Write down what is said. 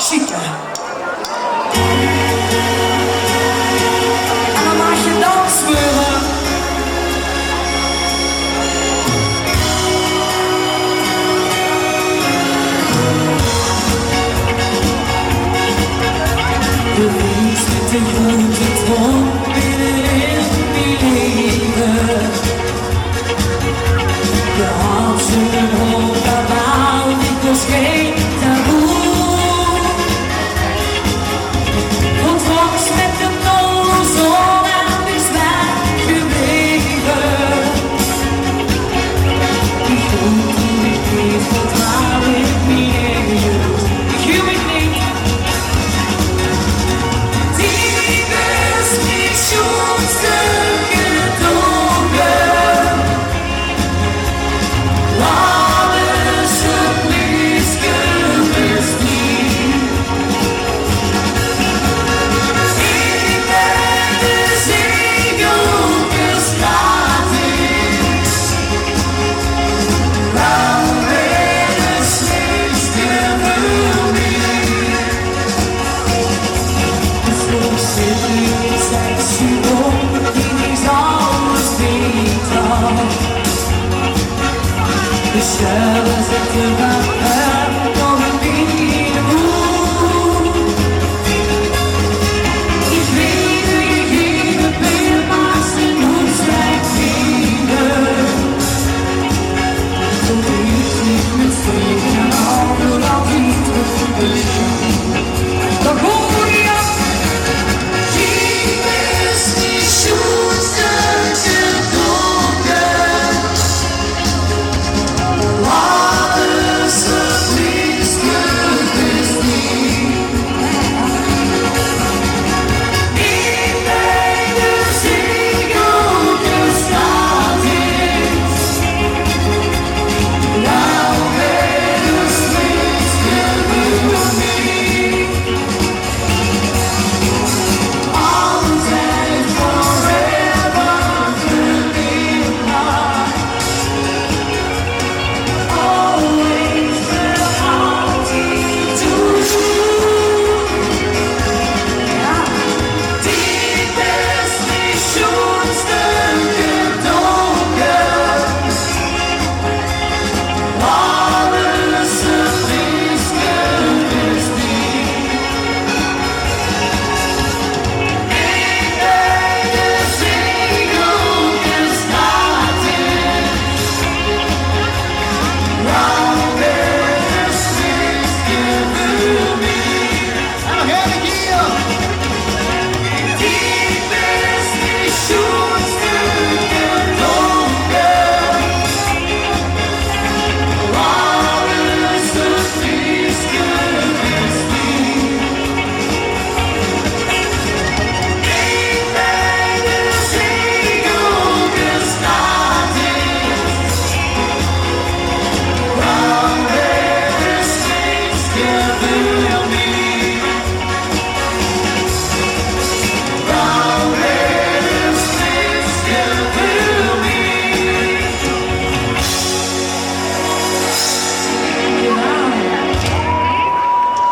Chique. En dan mag je dansmeuren. Je wees met de grote trom binnenin die leven. Je had zo'n hoog kabaal, ik was geen taboe. Ontvangst met de nozon en is mij gebleven. Ik voel hoe ik leef, vertrouw ik niet in je. Ik huw ik niet. Die best niet zo'n stukje donker. Alles het liefst gewist niet. Ik ben de zegeltjes gratis. Lang ben de slechtste verdiend. De voorzitter zijn symbool, die is alles beter. De zelfs het